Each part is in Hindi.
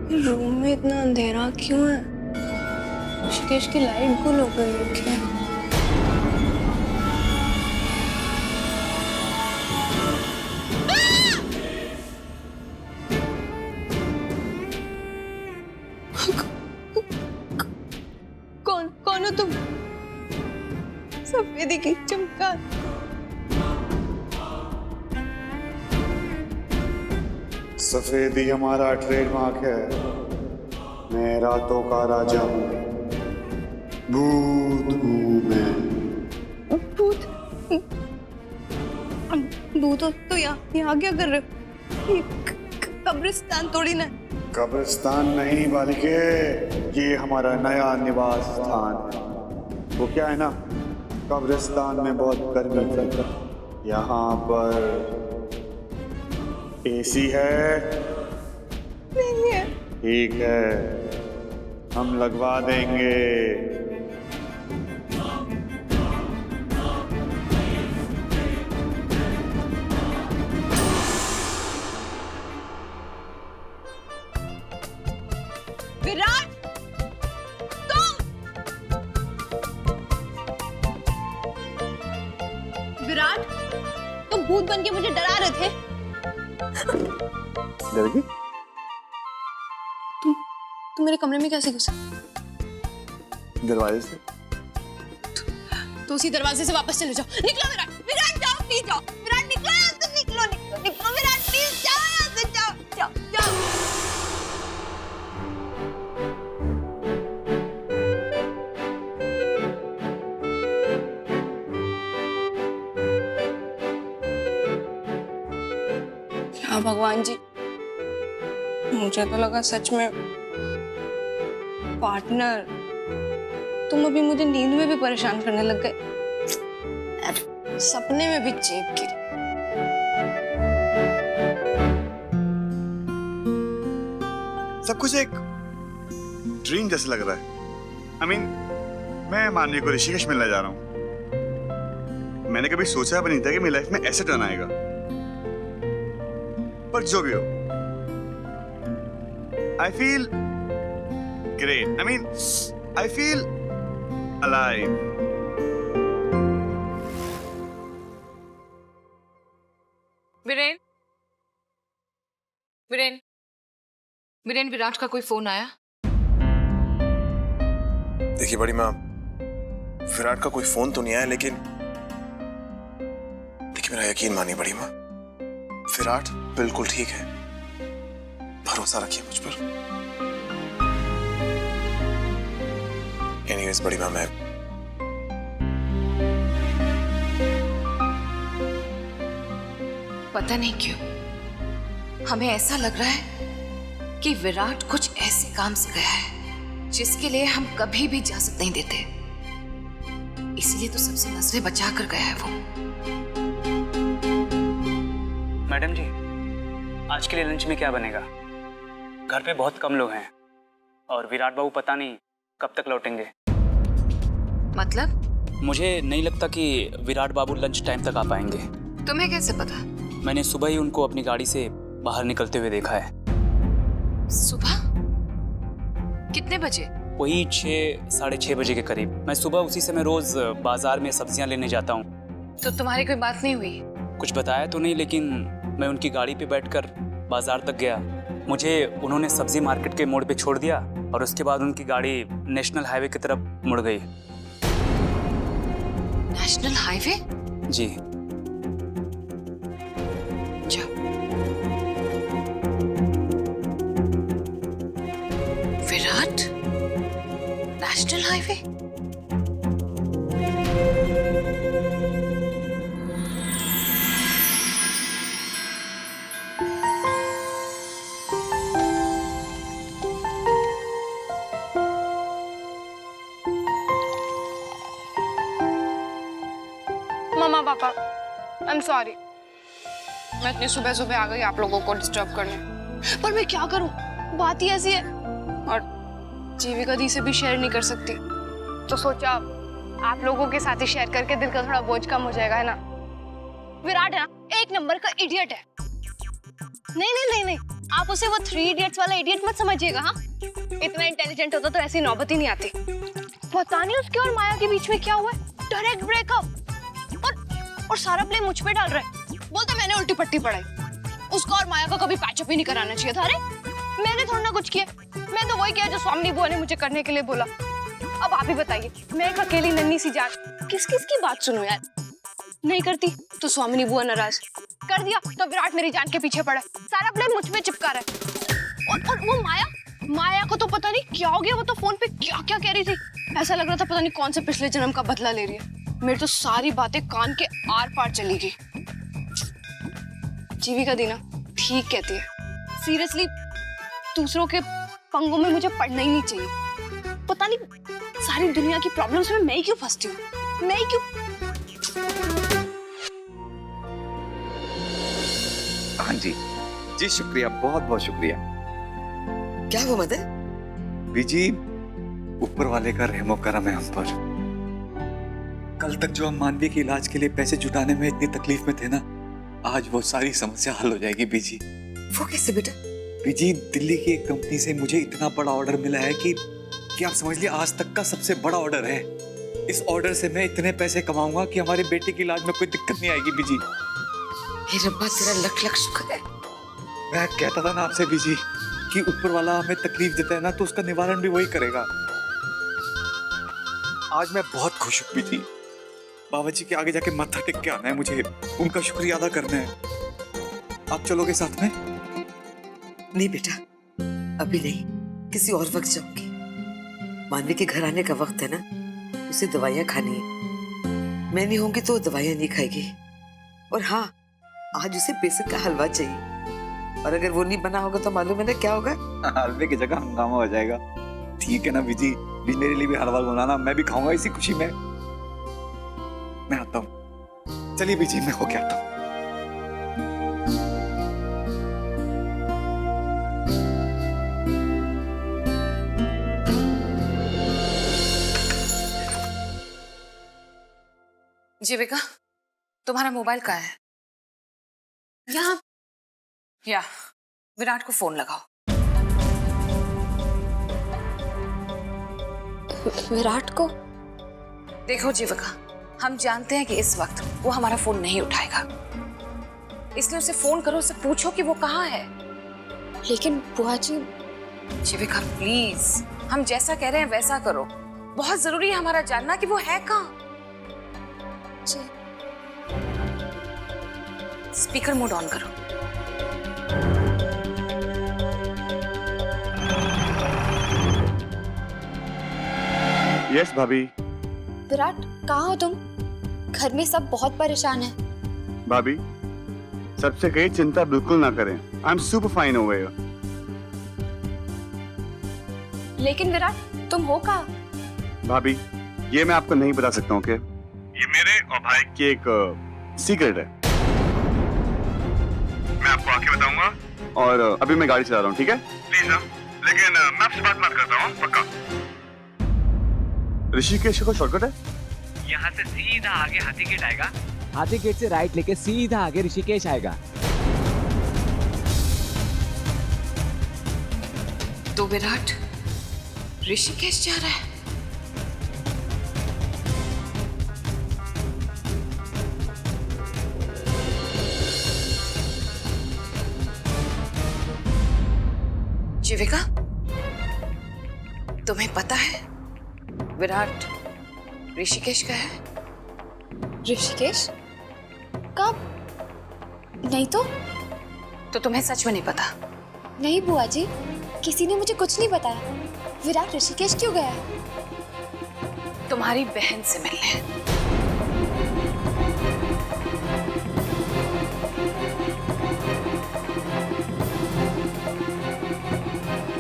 रूम में इतना अंधेरा क्यों है? ऋषिकेश की लाइट गुल हो गई है क्या? कौन हो तुम? सफेदी की चमकार। सफेदी हमारा ट्रेडमार्क है। मैं रातों का राजा हूँ, भूत हूँ मैं। भूत? भूत हो तो यहाँ क्या कर रहे हो? ये कब्रिस्तान थोड़ी ना। कब्रिस्तान नहीं बालिके, ये हमारा नया निवास स्थान है। वो क्या है ना, कब्रिस्तान में बहुत गर्मी थी, यहाँ पर एसी है? नहीं है। ठीक है, हम लगवा देंगे। विराट, तुम! विराट, तुम भूत बन के मुझे डरा रहे थे। डर गई? तुम मेरे कमरे में कैसे घुसे? दरवाजे से। तो उसी दरवाजे से वापस चले जाओ। निकलो विराट, विराट जाओ, प्लीज जाओ। विराट निकलो यहाँ से, निकलो निकलो निकलो विराट, प्लीज जाओ यहाँ से, जाओ जाओ जाओ। क्या भगवान जी, मुझे तो लगा सच में पार्टनर। तुम अभी मुझे नींद में भी परेशान करने लग गए, सपने में भी चेप गिरी। सब कुछ एक ड्रीम जैसा लग रहा है। I mean, मैं मानवी को ऋषिकेश मिलने जा रहा हूँ। मैंने कभी सोचा भी नहीं था कि मेरी लाइफ में ऐसे टर्न आएगा, पर जो भी हो, I feel great. I mean, I feel alive. Viren, Viren, Viren, Virat का कोई फोन आया? देखिए बड़ी माँ, विराट का कोई फोन तो नहीं आया, लेकिन देखिए मेरा यकीन मानिए बड़ी माँ, विराट बिल्कुल ठीक है। भरोसा रखिए मुझ पर। एनीवेज बड़ी माँ, मैं पता नहीं क्यों हमें ऐसा लग रहा है कि विराट कुछ ऐसे काम से गया है जिसके लिए हम कभी भी इजाजत नहीं देते। इसीलिए तो सबसे नजरें बचा कर गया है वो। मैडम जी, आज के लिए लंच में क्या बनेगा? घर पे बहुत कम लोग हैं और विराट बाबू पता नहीं कब तक लौटेंगे। मतलब? मुझे नहीं लगता कि विराट बाबू लंच टाइम तक आ पाएंगे। तुम्हें कैसे पता? मैंने सुबह ही उनको अपनी गाड़ी से बाहर निकलते हुए देखा है। सुबह? कितने बजे? वही 6-6:30 बजे के करीब। मैं सुबह उसी समय रोज बाजार में सब्जियां लेने जाता हूँ। तो तुम्हारी कोई बात नहीं हुई? कुछ बताया तो नहीं, लेकिन मैं उनकी गाड़ी पे बैठकर बाजार तक गया। मुझे उन्होंने सब्जी मार्केट के मोड़ पे छोड़ दिया और उसके बाद उनकी गाड़ी नेशनल हाईवे की तरफ मुड़ गई। National highway? जी। जाओ। विराट? National highway? मम्मा पापा, आई एम सॉरी, मैं इतनी सुबह सुबह आ गई आप लोगों को डिस्टर्ब करने, पर मैं क्या करूं, बात ही ऐसी है। और जीविका दी से भी शेयर नहीं कर सकती, तो सोचा आप लोगों के साथ ही शेयर करके दिल का थोड़ा बोझ कम हो जाएगा, है ना। विराट है ना, एक नंबर का इडियट है। नहीं नहीं नहीं नहीं, आप उसे वो 3 इडियट्स वाला इडियट मत समझिएगा। हाँ, इतना इंटेलिजेंट होता तो ऐसी नौबत ही नहीं आती। पता नहीं उसके और माया के बीच में क्या हुआ, डायरेक्ट ब्रेकअप, और सारा ब्लेम मुझ पे डाल रहा है। बोलता मैंने उल्टी पट्टी पढ़ाई, उसको और माया को कभी पैचअप ही नहीं कराना चाहिए था। अरे मैंने थोड़ा ना कुछ किया, मैं तो वही किया जो स्वामिनी बुआ ने मुझे करने के लिए बोला। अब आप ही बताइए, मैं एक अकेली नन्ही सी जान किस किस की बात सुनूं यार। नहीं करती तो स्वामिनी बुआ नाराज, कर दिया तो विराट मेरी जान के पीछे पड़ा, सारा ब्लेम मुझ पे चिपका रहा है। और वो माया को तो पता नहीं क्या हो गया, वो तो फोन पे क्या क्या कह रही थी, ऐसा लग रहा था पता नहीं कौन से पिछले जन्म का बदला ले रही है। मेरी तो सारी बातें कान के आर पार चली गई। जीविका दी ना ठीक कहती है, सीरियसली दूसरों के पंगों में मुझे पड़ना ही नहीं चाहिए। पता नहीं सारी दुनिया की प्रॉब्लम्स में मैं ही क्यों फंसती हूँ, मैं ही क्यों। हाँ जी जी, शुक्रिया, बहुत बहुत शुक्रिया। क्या हुआ मदर? बीजी, ऊपर वाले का रहमो करम है हम पर। कल तक जो हम मानवी के इलाज के लिए पैसे जुटाने में इतनी तकलीफ में थे ना, आज वो सारी समस्या हल हो जाएगी बीजी। वो कैसे बेटा? बीजी, दिल्ली की एक कंपनी से मुझे इतना बड़ा ऑर्डर मिला है कि आप समझ लीजिए आज तक का सबसे बड़ा ऑर्डर है। इस ऑर्डर से मैं इतने पैसे कमाऊंगा कि हमारे बेटे के इलाज में कोई दिक्कत नहीं आएगी बीजी। हे रब्बा, तेरा लख लख शुक्र है। मैं कहता था ना आपसे बीजी कि ऊपर वाला हमें तकलीफ देता है ना तो उसका निवारण भी वही करेगा। आज मैं बहुत खुश हूँ बीजी। बाबा जी के आगे जाके माथा टेक के आना है मुझे, उनका शुक्रिया अदा करना है। आप चलोगे साथ में? नहीं बेटा, अभी नहीं, किसी और वक्त जाऊंगी। मानवी के घर आने का वक्त है ना, उसे दवाइयाँ खानी है। मैं नहीं होंगी तो दवाइयाँ नहीं खाएगी। और हाँ, आज उसे बेसन का हलवा चाहिए, और अगर वो नहीं बना होगा तो मालूम है ना क्या होगा? हलवे की जगह हंगामा हो जाएगा। ठीक है ना बीजी, मेरे लिए भी हलवा बनाना, मैं भी खाऊंगा इसी खुशी में। मैं आता हूँ, चलिए बीजी, मैं होके आता हूँ। जीविका, तुम्हारा मोबाइल कहाँ है? यहाँ। या विराट को फोन लगाओ। विराट को? देखो जीविका, हम जानते हैं कि इस वक्त वो हमारा फोन नहीं उठाएगा, इसलिए उसे फोन करो, उसे पूछो कि वो कहाँ है। लेकिन बुआ जी। जीविका प्लीज, हम जैसा कह रहे हैं वैसा करो। बहुत जरूरी है हमारा जानना कि वो है कहाँ। स्पीकर मोड ऑन करो। यस भाभी। विराट, कहाँ हो तुम? घर में सब बहुत परेशान हैं। भाभी, सबसे कही चिंता बिल्कुल ना करें, I am super fine over here. लेकिन विराट, तुम हो कहाँ? भाभी, ये मैं आपको नहीं बता सकता हूँ कि ये मेरे और भाई की एक सीक्रेट है। मैं आपको आके बताऊंगा, और अभी मैं गाड़ी चला रहा हूँ, ठीक है? प्लीज ना, लेकिन मैं आपसे बात मत करता हूँ, पक्का। ऋषिकेश को शॉर्टकट है? यहाँ से सीधा आगे हाथी गेट आएगा, हाथी गेट से राइट लेके सीधा आगे ऋषिकेश आएगा। तो विराट ऋषिकेश जा रहा है? जीविका, तुम्हें पता है विराट ऋषिकेश का है? ऋषिकेश? कब? नहीं तो तुम्हें सच में नहीं पता? नहीं बुआ जी, किसी ने मुझे कुछ नहीं बताया। विराट ऋषिकेश क्यों गया है? तुम्हारी बहन से मिलने।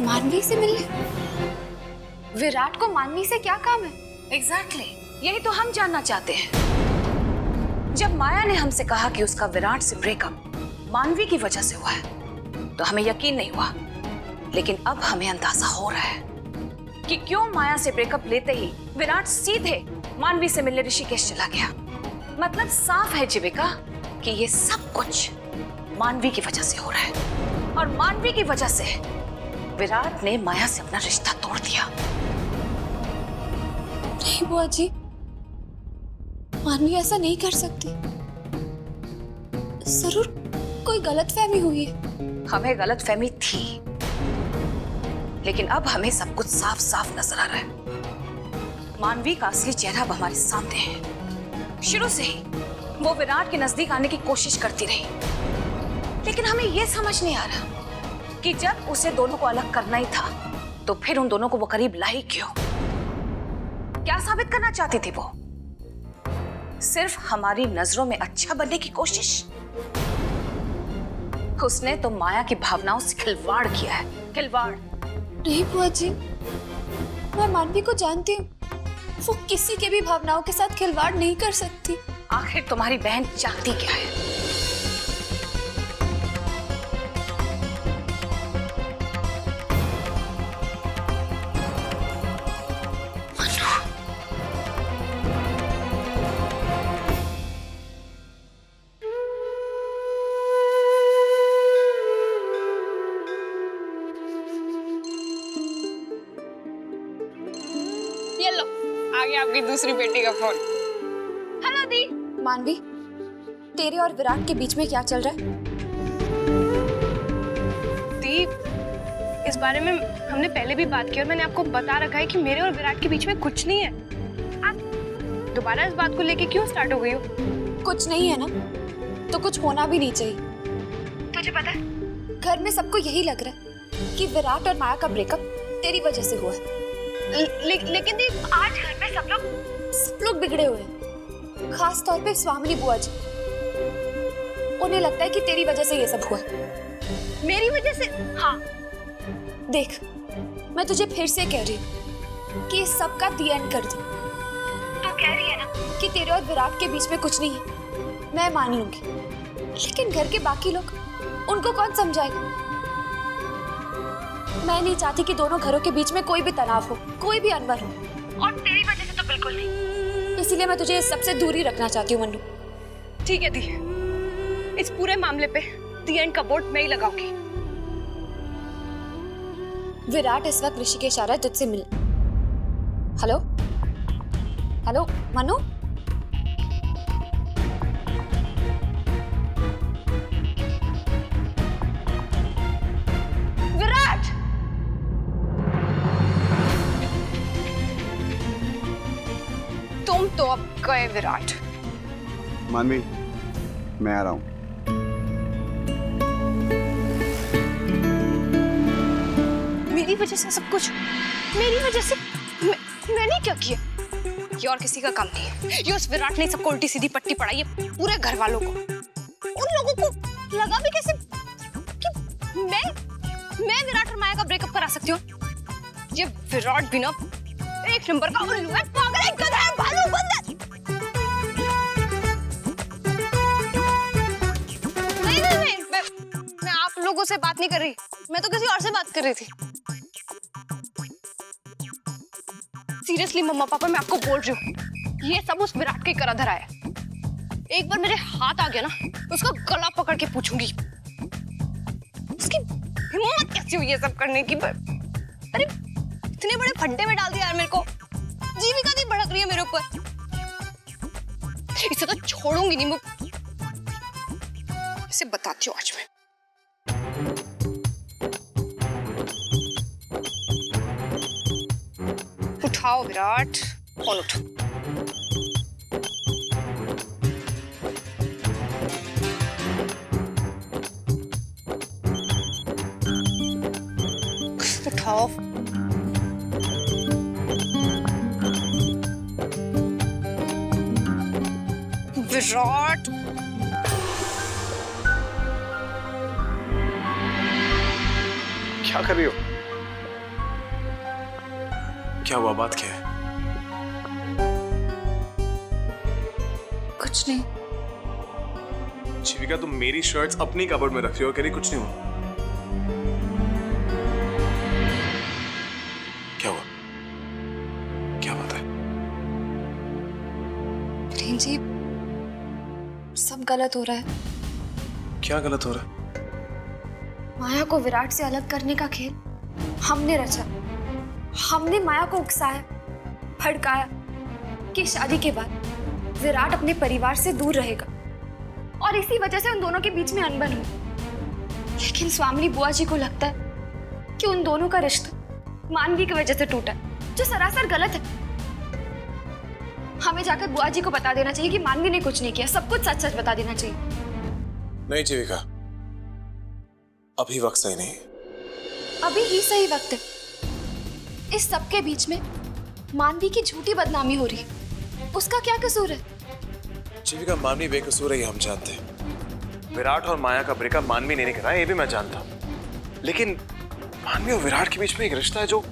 मानवी से मिलने? विराट को मानवी से क्या काम है? एग्जैक्टली, यही तो हम जानना चाहते हैं। जब माया ने हमसे कहा कि उसका विराट से ब्रेकअप मानवी की वजह से हुआ है, तो हमें यकीन नहीं हुआ, लेकिन अब हमें अंदाजा हो रहा है कि क्यों माया से ब्रेकअप लेते ही विराट सीधे मानवी से मिलने ऋषिकेश चला गया। मतलब साफ है जीविका कि ये सब कुछ मानवी की वजह से हो रहा है। और मानवी की वजह से विराट ने माया से अपना रिश्ता तोड़ दिया। नहीं बुआ जी, मानवी ऐसा नहीं कर सकती। जरूर कोई गलतफहमी हुई है। हमें गलतफहमी थी, लेकिन अब हमें सब कुछ साफ साफ नजर आ रहा है। मानवी का असली चेहरा अब हमारे सामने है। शुरू से ही वो विराट के नजदीक आने की कोशिश करती रही, लेकिन हमें यह समझ नहीं आ रहा कि जब उसे दोनों को अलग करना ही था तो फिर उन दोनों को वो करीब लाई क्यों? क्या साबित करना चाहती थी वो? सिर्फ हमारी नजरों में अच्छा बनने की कोशिश? उसने तो माया की भावनाओं से खिलवाड़ किया है, खिलवाड़। नहीं बुआ जी, मैं मानवी को जानती हूँ। वो किसी के भी भावनाओं के साथ खिलवाड़ नहीं कर सकती। आखिर तुम्हारी बहन चाहती क्या है? ये लो, आ गया आपकी दूसरी बेटी का फोन। हेलो दी। मानवी, तेरे और विराट के बीच में क्या चल रहा है? दी, इस बारे में हमने पहले भी बात की और मैंने आपको बता रखा है कि मेरे और विराट के बीच में कुछ नहीं है। आप दोबारा इस बात को लेके क्यों स्टार्ट हो गई हो? कुछ नहीं है ना, तो कुछ होना भी नहीं चाहिए। तुझे पता है, घर में सबको यही लग रहा है कि विराट और माया का ब्रेकअप तेरी वजह से हुआ है। लेकिन दी, आज घर में सब लोग बिगड़े हुए हैं, खास तौर पे स्वामिनी बुआ जी। उन्हें लगता है कि तेरी वजह से ये सब हुआ। मेरी वजह से? हाँ, देख, मैं तुझे फिर से कह रही हूँ कि इस सब का दी एंड कर दे। तू कह रही है ना कि तेरे और विराट के बीच में कुछ नहीं है, मैं मान लूंगी, लेकिन घर के बाकी लोग, उनको कौन समझाएगा? मैं नहीं चाहती कि दोनों घरों के बीच में कोई भी तनाव हो, कोई भी अनबन हो, और तेरी वजह से तो बिल्कुल नहीं। इसीलिए मैं तुझे इस सबसे दूर ही रखना चाहती हूँ मन्नू। ठीक है दी, इस पूरे मामले पे दी एंड का बोर्ड मैं ही लगाऊंगी। विराट इस वक्त ऋषिकेश आ रहा है तुझसे मिलने। Hello hello Manu, Virat! तुम तो अब गए विराट। मानवी, मैं आ रहा हूँ। मेरी वजह से सब कुछ, मेरी वजह से? मैंने क्या किया? ये और किसी का काम नहीं है। ये उस विराट ने सबको उल्टी सीधी पट्टी पड़ाई है, पूरे घर वालों को। उन लोगों को लगा भी कैसे कि मैं विराट और माया का ब्रेकअप करा सकती हूँ? ये विराट भी ना एक नंबर का उल्लू है, पागल है, गधा है, भालू, बंदर। नहीं, मैं आप लोगों से बात नहीं कर रही, मैं तो किसी और से बात कर रही थी। सीरियसली मम्मा पापा, मैं आपको बोल रही हूँ, ये सब उस विराट के करा धरा है। एक बार मेरे हाथ आ गया ना, उसका गला पकड़ के पूछूंगी उसकी हिम्मत कैसी हुई ये सब करने की। अरे इतने बड़े खड्डे में डाल दिया यार मेरे को। जीविका दी भड़क रही है मेरे ऊपर, इसे तो छोड़ूंगी नहीं मैं। इसे बताती हूँ आज मैं। उठाओ विराट, फोन उठो। उठाओ। विराट, क्या कर रही हो? क्या हुआ? बात क्या है? कुछ नहीं। जीविका, तुम मेरी शर्ट्स अपनी कबर्ड में रख रही हो, कह रही कुछ नहीं हुआ। क्या हुआ? क्या बात है? प्रेम जी, सब गलत हो रहा है। क्या गलत हो रहा है? माया को विराट से अलग करने का खेल हमने रचा। हमने माया को उकसाया, भड़काया कि शादी के बाद विराट अपने परिवार से दूर रहेगा और इसी वजह से उन दोनों के बीच में अनबन हुई। लेकिन स्वामिनी बुआ जी को लगता है कि उन दोनों का रिश्ता मानवी की वजह से टूटा, जो सरासर गलत है। हमें जाकर बुआ जी को बता देना चाहिए कि मानवी ने कुछ नहीं किया, सब कुछ सच सच बता देना चाहिए। नहीं जीविका, अभी वक्त सही नहीं। अभी ही सही वक्त है। इस सब के बीच में मानवी की झूठी बदनामी हो रही है। उसका क्या कसूर है? जीविका, मानवी बेकसूर है ये हम जानते हैं। विराट और माया का ब्रेकअप मानवी ने नहीं करा, ये भी मैं जानता हूं। लेकिन मानवी और विराट के बीच में एक रिश्ता है जो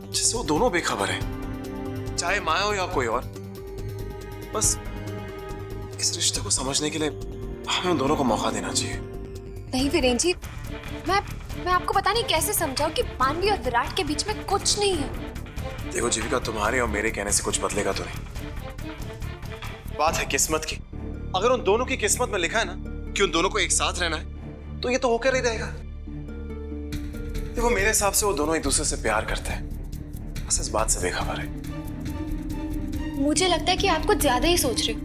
जिससे वो दोनों बेखबर है, चाहे माया हो या कोई और। बस इस रिश्ते को समझने के लिए हमें उन दोनों को मौका देना चाहिए। नहीं वीरेन जी, मैं आपको पता नहीं कैसे समझाऊं कि मानवी और विराट के बीच में कुछ नहीं है। देखो जीविका, तुम्हारे और मेरे कहने से कुछ बदलेगा तो नहीं। बात है किस्मत की। अगर उन दोनों की किस्मत में लिखा है ना कि उन दोनों को एक साथ रहना है, तो ये तो होकर ही रहेगा। देखो मेरे हिसाब से वो दोनों एक दूसरे से प्यार करते हैं, बस इस बात से बेखबर है। मुझे लगता है कि आप कुछ ज्यादा ही सोच रहे हो।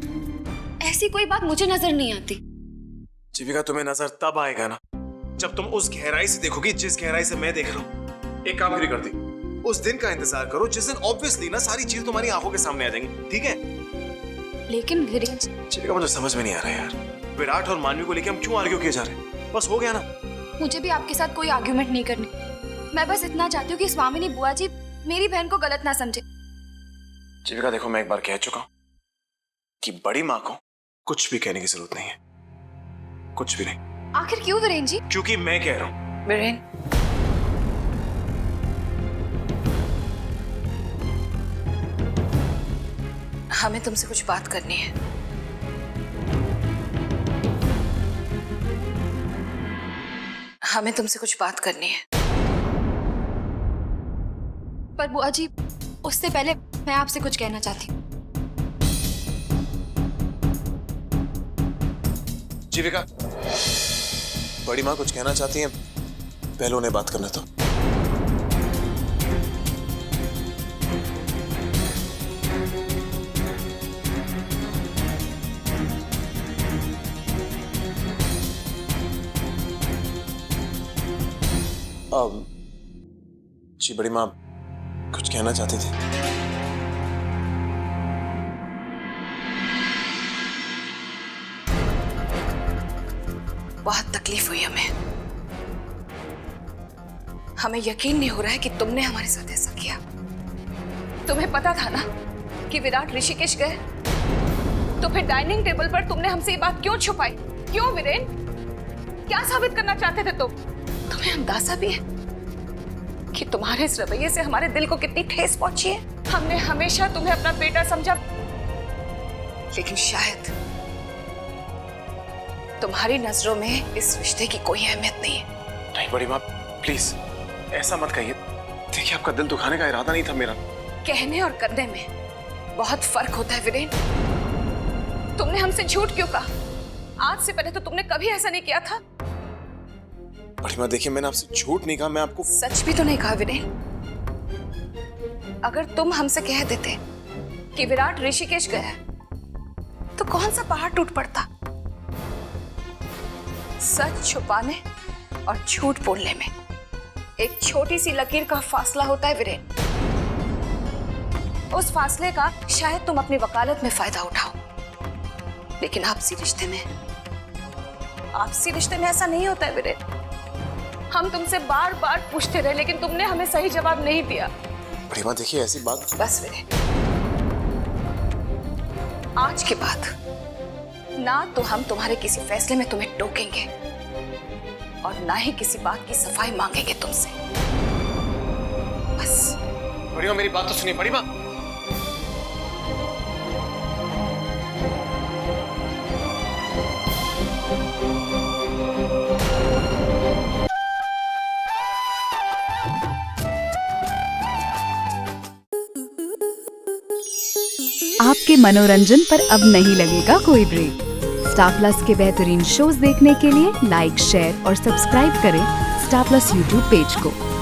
ऐसी कोई बात मुझे नजर नहीं आती। जीविका, तुम्हें नजर तब आएगा ना जब तुम उस गहराई से देखोगी जिस गहराई से मैं देख रहा हूं। एक काम क्यों करती, उस दिन का इंतजार करो जिस दिन ऑब्वियसली ना सारी चीज तुम्हारी आंखों के सामने आ जाएंगी, ठीक है? लेकिन वीरेन, जीविका, मुझे समझ में नहीं आ रहा यार, विराट और मानवी को लेकर हम क्यों आर्ग्यू किए जा रहे हैं? बस हो गया ना। मुझे भी आपके साथ कोई आर्ग्यूमेंट नहीं करनी। मैं बस इतना चाहती हूँ कि स्वामिनी बुआ जी मेरी बहन को गलत ना समझे। जीविका देखो, मैं एक बार कह चुका हूं कि बड़ी माँ को कुछ भी कहने की जरूरत नहीं है, कुछ भी नहीं। आखिर क्यों वीरेन जी? क्योंकि मैं कह रहा हूं। वीरेन, हमें तुमसे कुछ बात करनी है। हमें तुमसे कुछ बात करनी है। पर बुआ जी, उससे पहले मैं आपसे कुछ कहना चाहती हूँ। जीविका, बड़ी माँ कुछ कहना चाहती हैं, पहले उन्हें बात करने दो। जी बड़ी माँ कुछ कहना चाहती थी। बहुत तकलीफ हुई हमें यकीन नहीं हो रहा है कि तुमने हमारे साथ ऐसा किया। तुम्हें पता था ना कि विराट ऋषिकेश गए, तो फिर डाइनिंग टेबल पर तुमने हमसे ये बात क्यों छुपाई? क्यों वीरेन? क्या साबित करना चाहते थे तुम? तुम्हें अंदाजा भी है कि तुम्हारे इस रवैये से हमारे दिल को कितनी ठेस पहुंची है? हमने हमेशा तुम्हें अपना बेटा समझा, लेकिन शायद तुम्हारी नजरों में इस रिश्ते की कोई अहमियत नहीं है। नहीं बड़ी माँ, प्लीज ऐसा मत कहिए। देखिए, आपका दिल दुखाने का इरादा नहीं था मेरा। कहने और करने में बहुत फर्क होता है वीरेन। तुमने हमसे झूठ क्यों कहा? आज से पहले तो तुमने कभी ऐसा नहीं किया था। बड़ी माँ देखिए, मैंने आपसे झूठ नहीं कहा, मैं आपको सच भी तो नहीं कहा वीरेन। अगर तुम हमसे कह देते कि विराट ऋषिकेश गया है, तो कौन सा पहाड़ टूट पड़ता? सच छुपाने और झूठ बोलने में एक छोटी सी लकीर का फासला होता है वीरेन। उस फासले का शायद तुम अपनी वकालत में फायदा उठाओ, लेकिन आपसी रिश्ते में ऐसा नहीं होता है वीरेन। हम तुमसे बार बार पूछते रहे, लेकिन तुमने हमें सही जवाब नहीं दिया। बड़ी माँ देखिए, ऐसी बात। बस वीरेन, आज के बाद ना तो हम तुम्हारे किसी फैसले में तुम्हें टोकेंगे और ना ही किसी बात की सफाई मांगेंगे तुमसे। बस। बड़ी माँ मेरी बात तो सुनिए। बड़ी माँ, आपके मनोरंजन पर अब नहीं लगेगा कोई ब्रेक। स्टार प्लस के बेहतरीन शोज देखने के लिए लाइक, शेयर और सब्सक्राइब करें स्टार प्लस यूट्यूब पेज को।